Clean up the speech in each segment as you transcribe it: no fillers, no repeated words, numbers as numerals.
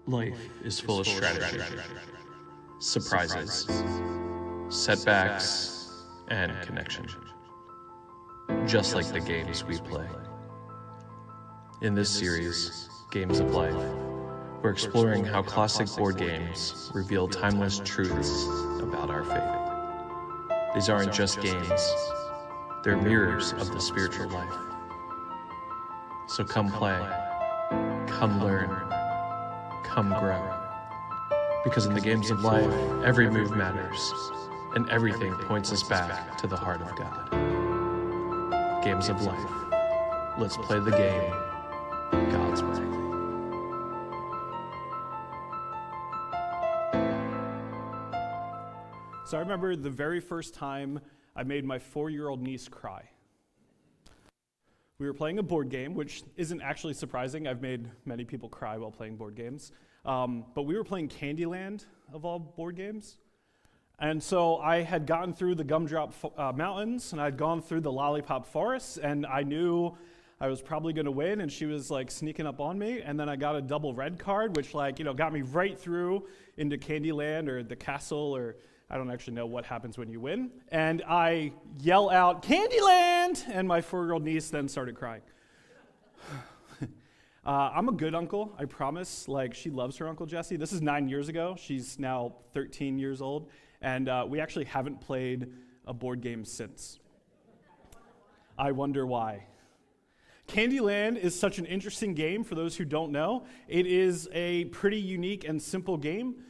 Life is full of strategy, surprises, setbacks, and connection. Just like the games we play. In this series, Games of Life, we're exploring how classic board games reveal timeless truths about our faith. These aren't just games, they're mirrors of the spiritual life. So come play, come learn, come grow. Because in the games of life, every move matters, and everything points us back to the heart of God. Games of life. Let's play the game God's way. So I remember the very first time I made my 4-year-old niece cry. We were playing a board game, which isn't actually surprising. I've made many people cry while playing board games. But we were playing Candyland, of all board games. And so I had gotten through the Gumdrop Mountains, and I'd gone through the Lollipop Forests, and I knew I was probably going to win, and she was sneaking up on me. And then I got a double red card, which got me right through into Candyland or the castle, or I don't actually know what happens when you win. And I yell out, "Candyland!" And my 4-year-old niece then started crying. I'm a good uncle, I promise. She loves her Uncle Jesse. This is 9 years ago. She's now 13 years old. And we actually haven't played a board game since. I wonder why. Candyland is such an interesting game for those who don't know. It is a pretty unique and simple game.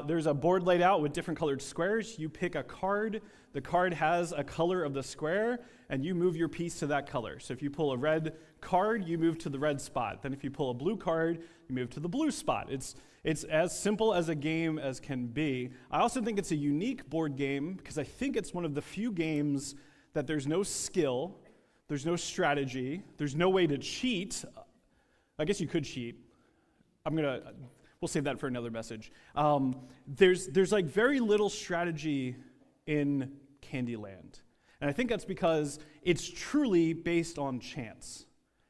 There's a board laid out with different colored squares. You pick a card. The card has a color of the square, and you move your piece to that color. So if you pull a red card, you move to the red spot. Then if you pull a blue card, you move to the blue spot. It's as simple as a game as can be. I also think it's a unique board game because I think it's one of the few games that there's no skill, there's no strategy, there's no way to cheat. I guess you could cheat. We'll save that for another message. There's very little strategy in Candyland. And I think that's because it's truly based on chance.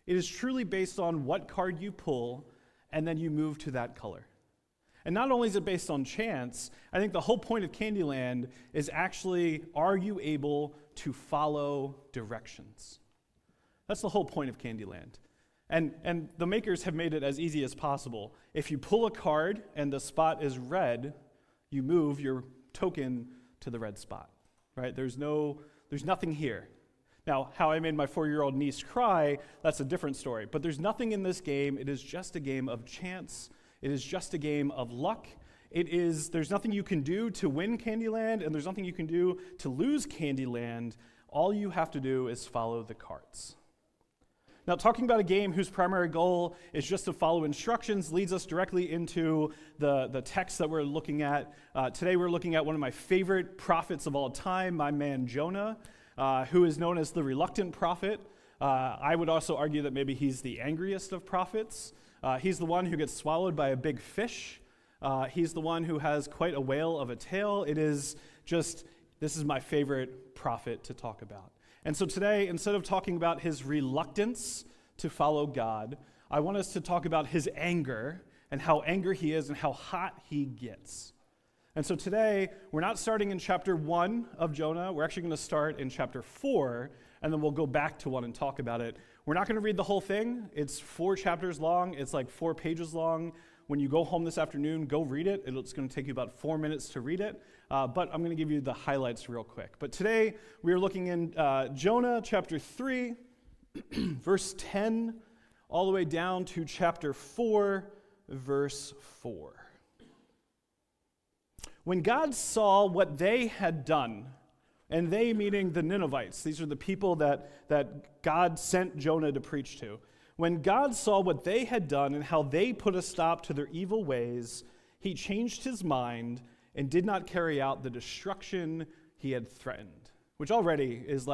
It is truly based on what card you pull, and then you move to that color. And not only is it based on chance, I think the whole point of Candyland is actually, are you able to follow directions? That's the whole point of Candyland. And the makers have made it as easy as possible. If you pull a card and the spot is red, you move your token to the red spot, right? There's nothing here. Now, how I made my 4-year-old niece cry, that's a different story. But there's nothing in this game. It is just a game of chance. It is just a game of luck. There's nothing you can do to win Candyland, and there's nothing you can do to lose Candyland. All you have to do is follow the cards. Now, talking about a game whose primary goal is just to follow instructions leads us directly into the text that we're looking at. Today we're looking at one of my favorite prophets of all time, my man Jonah, who is known as the reluctant prophet. I would also argue that maybe he's the angriest of prophets. He's the one who gets swallowed by a big fish. He's the one who has quite a whale of a tail. This is my favorite prophet to talk about. And so today, instead of talking about his reluctance to follow God, I want us to talk about his anger and how angry he is and how hot he gets. And so today, we're not starting in chapter 1 of Jonah. We're actually going to start in chapter 4, and then we'll go back to 1 and talk about it. We're not going to read the whole thing. It's 4 chapters long. It's 4 pages long. When you go home this afternoon, go read it. It's going to take you about 4 minutes to read it. But I'm going to give you the highlights real quick. But today, we are looking in Jonah chapter 3, verse 10, all the way down to chapter 4, verse 4. When God saw what they had done, and they meaning the Ninevites, these are the people that God sent Jonah to preach to. When God saw what they had done and how they put a stop to their evil ways, he changed his mind and did not carry out the destruction he had threatened. Which already is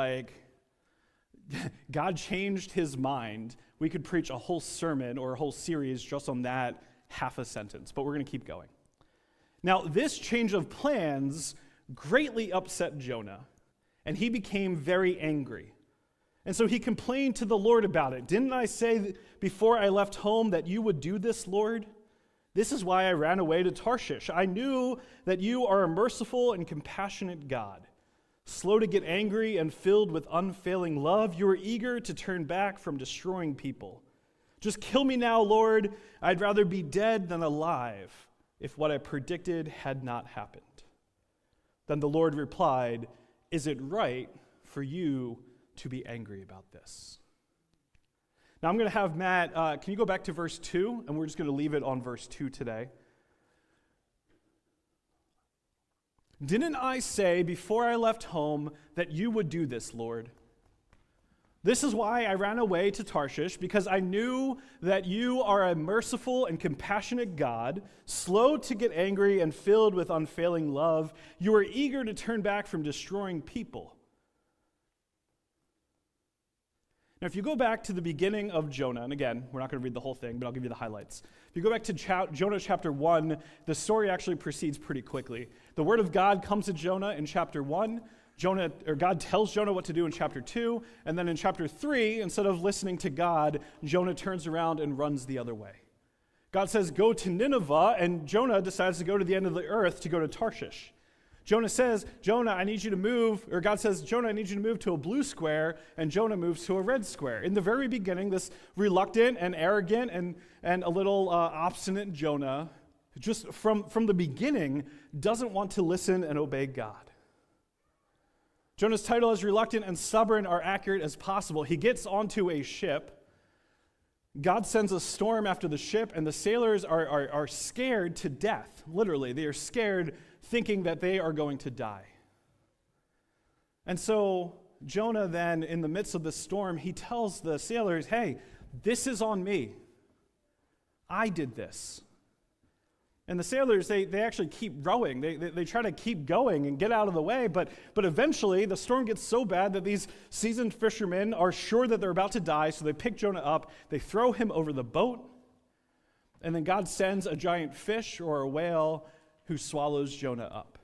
God changed his mind. We could preach a whole sermon or a whole series just on that half a sentence, but we're going to keep going. Now, this change of plans greatly upset Jonah, and he became very angry. And so he complained to the Lord about it. "Didn't I say before I left home that you would do this, Lord? This is why I ran away to Tarshish. I knew that you are a merciful and compassionate God, slow to get angry and filled with unfailing love. You are eager to turn back from destroying people. Just kill me now, Lord. I'd rather be dead than alive if what I predicted had not happened. Then the Lord replied, is it right for you to be angry about this? Now I'm going to have Matt, can you go back to verse 2? And we're just going to leave it on verse 2 today. Didn't I say before I left home that you would do this, Lord? This is why I ran away to Tarshish, because I knew that you are a merciful and compassionate God, slow to get angry and filled with unfailing love. You are eager to turn back from destroying people. Now, if you go back to the beginning of Jonah, and again, we're not going to read the whole thing, but I'll give you the highlights. If you go back to Jonah chapter 1, the story actually proceeds pretty quickly. The word of God comes to Jonah in chapter 1. God tells Jonah what to do in chapter 2, and then in chapter 3, instead of listening to God, Jonah turns around and runs the other way. God says, go to Nineveh, and Jonah decides to go to the end of the earth to go to Tarshish. Jonah says, Jonah, I need you to move, or God says, Jonah, I need you to move to a blue square, and Jonah moves to a red square. In the very beginning, this reluctant and arrogant and a little obstinate Jonah, just from the beginning, doesn't want to listen and obey God. Jonah's title as reluctant and stubborn are accurate as possible. He gets onto a ship. God sends a storm after the ship, and the sailors are scared to death. Literally, they are scared thinking that they are going to die. And so Jonah then, in the midst of the storm, he tells the sailors, hey, this is on me. I did this. And the sailors, they actually keep rowing. They try to keep going and get out of the way, but eventually the storm gets so bad that these seasoned fishermen are sure that they're about to die, so they pick Jonah up, they throw him over the boat, and then God sends a giant fish or a whale who swallows Jonah up.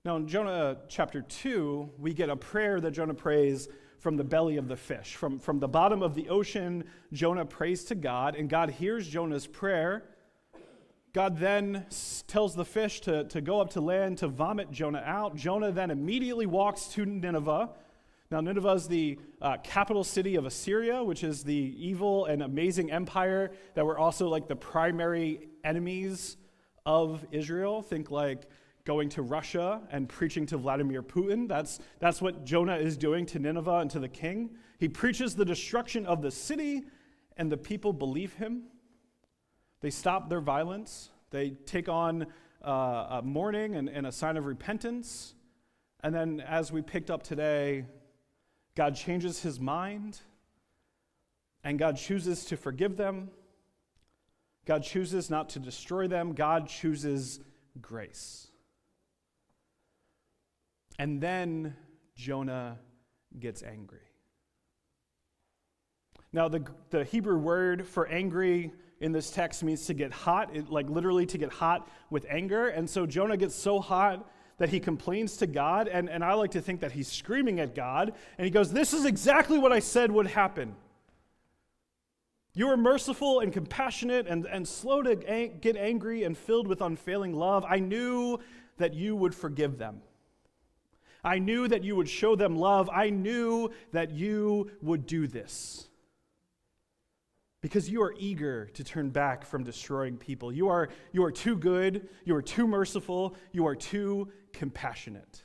Now in Jonah chapter 2, we get a prayer that Jonah prays from the belly of the fish. From the bottom of the ocean, Jonah prays to God, and God hears Jonah's prayer. God then tells the fish to go up to land to vomit Jonah out. Jonah then immediately walks to Nineveh. Now, Nineveh is the capital city of Assyria, which is the evil and amazing empire that were also like the primary enemies of Israel. Think like going to Russia and preaching to Vladimir Putin. That's what Jonah is doing to Nineveh and to the king. He preaches the destruction of the city, and the people believe him. They stop their violence. They take on a mourning and a sign of repentance. And then, as we picked up today, God changes his mind, and God chooses to forgive them. God chooses not to destroy them. God chooses grace. And then Jonah gets angry. Now, the Hebrew word for angry in this text means to get hot, like literally to get hot with anger. And so Jonah gets so hot that he complains to God, and I like to think that he's screaming at God, and he goes, this is exactly what I said would happen. You are merciful and compassionate and slow to get angry and filled with unfailing love. I knew that you would forgive them. I knew that you would show them love. I knew that you would do this. Because you are eager to turn back from destroying people. You are too good, you are too merciful, you are too compassionate.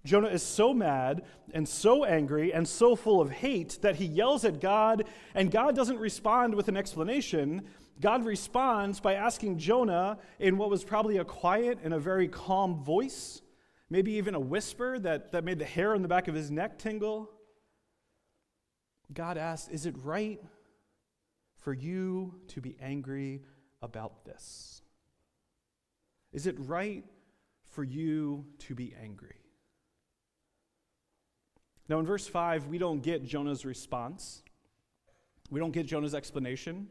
Jonah is so mad and so angry and so full of hate that he yells at God, and God doesn't respond with an explanation. God responds by asking Jonah in what was probably a quiet and a very calm voice, maybe even a whisper that made the hair on the back of his neck tingle. God asks, is it right for you to be angry about this? Is it right for you to be angry? Now in verse 5, we don't get Jonah's response. We don't get Jonah's explanation.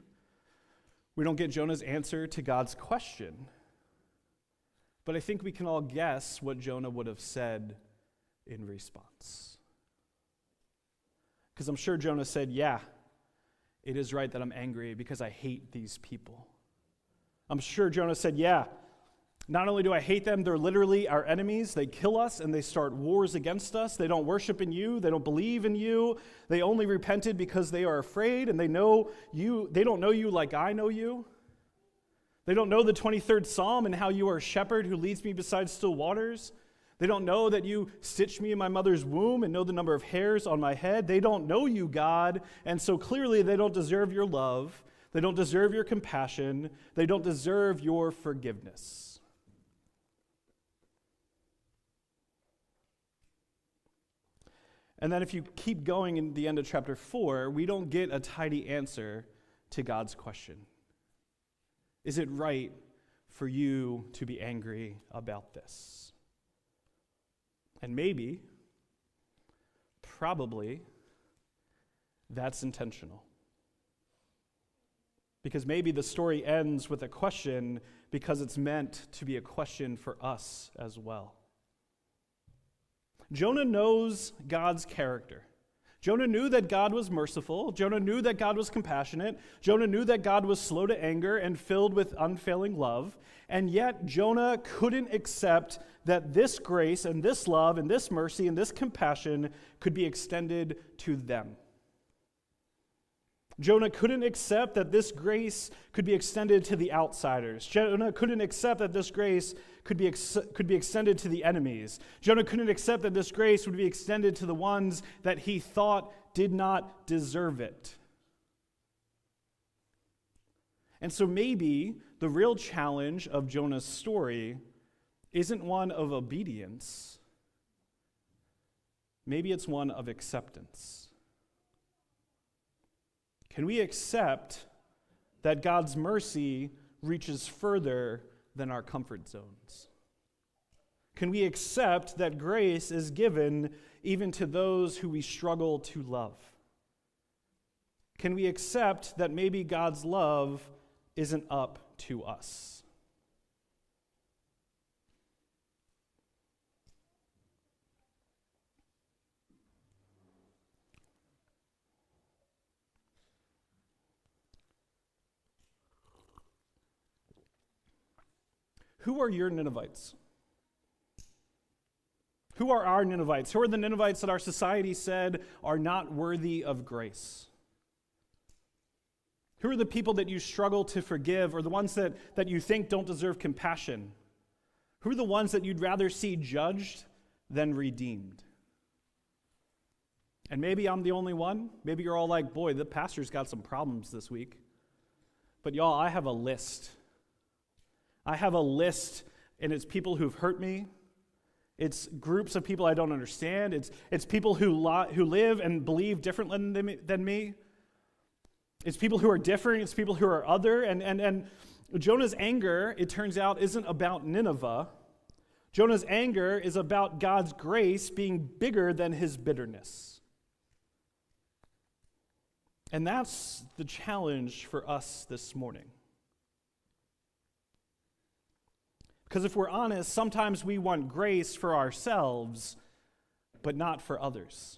We don't get Jonah's answer to God's question. But I think we can all guess what Jonah would have said in response. Because I'm sure Jonah said, yeah, it is right that I'm angry because I hate these people. I'm sure Jonah said, yeah, not only do I hate them, they're literally our enemies. They kill us and they start wars against us. They don't worship in you. They don't believe in you. They only repented because they are afraid and they know you. They don't know you like I know you. They don't know the 23rd Psalm and how you are a shepherd who leads me beside still waters. They don't know that you stitched me in my mother's womb and know the number of hairs on my head. They don't know you, God, and so clearly they don't deserve your love. They don't deserve your compassion. They don't deserve your forgiveness. And then if you keep going in the end of chapter 4, we don't get a tidy answer to God's question. Is it right for you to be angry about this? And maybe, probably, that's intentional. Because maybe the story ends with a question because it's meant to be a question for us as well. Jonah knows God's character. Jonah knew that God was merciful. Jonah knew that God was compassionate. Jonah knew that God was slow to anger and filled with unfailing love. And yet Jonah couldn't accept that this grace and this love and this mercy and this compassion could be extended to them. Jonah couldn't accept that this grace could be extended to the outsiders. Jonah couldn't accept that this grace could be extended to the enemies. Jonah couldn't accept that this grace would be extended to the ones that he thought did not deserve it. And so maybe the real challenge of Jonah's story isn't one of obedience. Maybe it's one of acceptance. Can we accept that God's mercy reaches further than our comfort zones? Can we accept that grace is given even to those who we struggle to love? Can we accept that maybe God's love isn't up to us? Who are your Ninevites? Who are our Ninevites? Who are the Ninevites that our society said are not worthy of grace? Who are the people that you struggle to forgive, or the ones that you think don't deserve compassion? Who are the ones that you'd rather see judged than redeemed? And maybe I'm the only one. Maybe you're all like, boy, the pastor's got some problems this week. But y'all, I have a list. I have a list, and it's people who've hurt me. It's groups of people I don't understand. It's people who live and believe differently than me. It's people who are different. It's people who are other. And Jonah's anger, it turns out, isn't about Nineveh. Jonah's anger is about God's grace being bigger than his bitterness. And that's the challenge for us this morning. Because if we're honest, sometimes we want grace for ourselves, but not for others.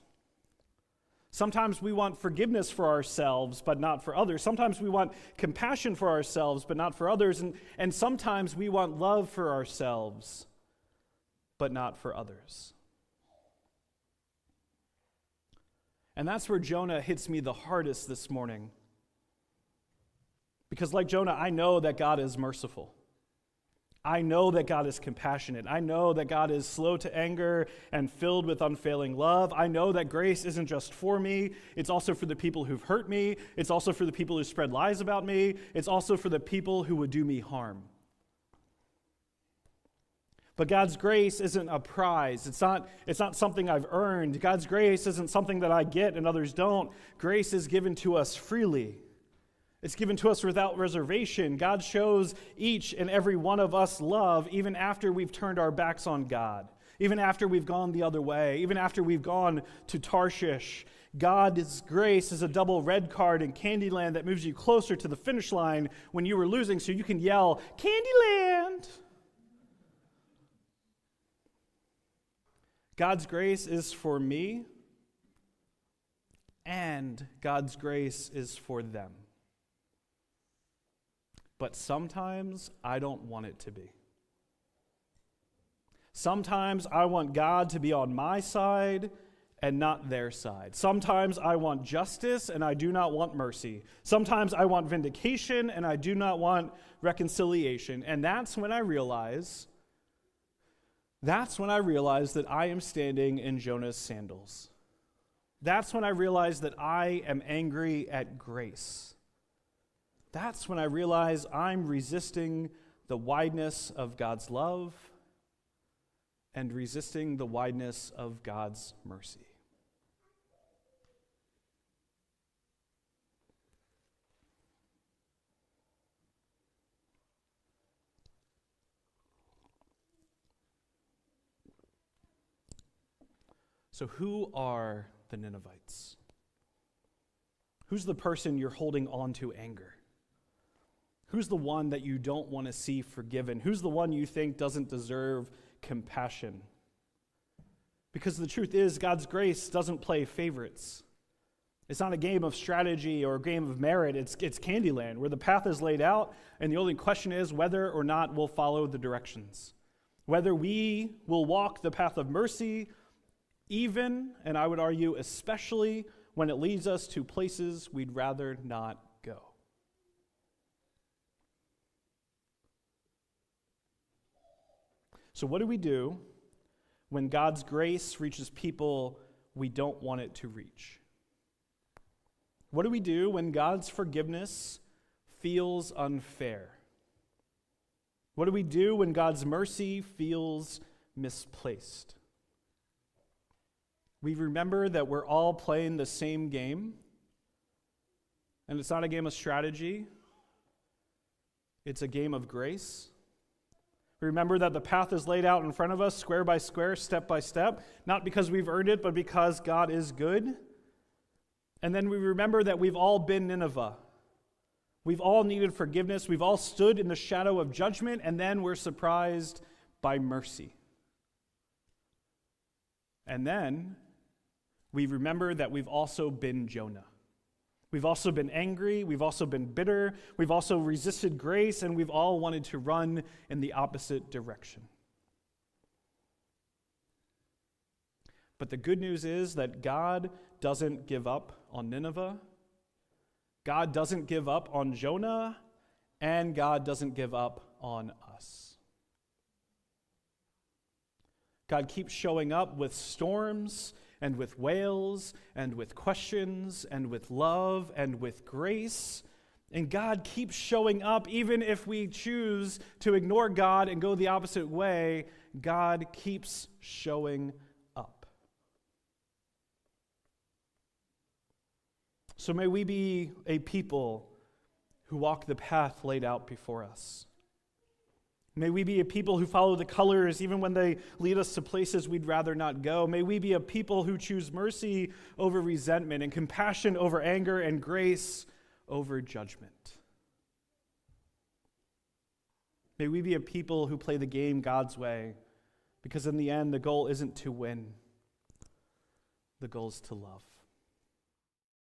Sometimes we want forgiveness for ourselves, but not for others. Sometimes we want compassion for ourselves, but not for others. And sometimes we want love for ourselves, but not for others. And that's where Jonah hits me the hardest this morning. Because like Jonah, I know that God is merciful. I know that God is compassionate. I know that God is slow to anger and filled with unfailing love. I know that grace isn't just for me. It's also for the people who've hurt me. It's also for the people who spread lies about me. It's also for the people who would do me harm. But God's grace isn't a prize. It's not something I've earned. God's grace isn't something that I get and others don't. Grace is given to us freely. It's given to us without reservation. God shows each and every one of us love even after we've turned our backs on God, even after we've gone the other way, even after we've gone to Tarshish. God's grace is a double red card in Candyland that moves you closer to the finish line when you were losing so you can yell, Candyland! God's grace is for me, and God's grace is for them. But sometimes I don't want it to be. Sometimes I want God to be on my side and not their side. Sometimes I want justice and I do not want mercy. Sometimes I want vindication and I do not want reconciliation. And that's when I realize that I am standing in Jonah's sandals. That's when I realize that I am angry at grace. That's when I realize I'm resisting the wideness of God's love and resisting the wideness of God's mercy. So who are the Ninevites? Who's the person you're holding on to anger? Who's the one that you don't want to see forgiven? Who's the one you think doesn't deserve compassion? Because the truth is, God's grace doesn't play favorites. It's not a game of strategy or a game of merit. It's Candyland, where the path is laid out, and the only question is whether or not we'll follow the directions. Whether we will walk the path of mercy, even, and I would argue especially, when it leads us to places we'd rather not go. So what do we do when God's grace reaches people we don't want it to reach? What do we do when God's forgiveness feels unfair? What do we do when God's mercy feels misplaced? We remember that we're all playing the same game, and it's not a game of strategy, it's a game of grace. We remember that the path is laid out in front of us, square by square, step by step, not because we've earned it, but because God is good. And then we remember that we've all been Nineveh. We've all needed forgiveness. We've all stood in the shadow of judgment, and then we're surprised by mercy. And then we remember that we've also been Jonah. We've also been angry, we've also been bitter, we've also resisted grace, and we've all wanted to run in the opposite direction. But the good news is that God doesn't give up on Nineveh, God doesn't give up on Jonah, and God doesn't give up on us. God keeps showing up with storms and with wails, and with questions, and with love, and with grace. And God keeps showing up even if we choose to ignore God and go the opposite way. God keeps showing up. So may we be a people who walk the path laid out before us. May we be a people who follow the colors even when they lead us to places we'd rather not go. May we be a people who choose mercy over resentment and compassion over anger and grace over judgment. May we be a people who play the game God's way, because in the end, the goal isn't to win. The goal is to love.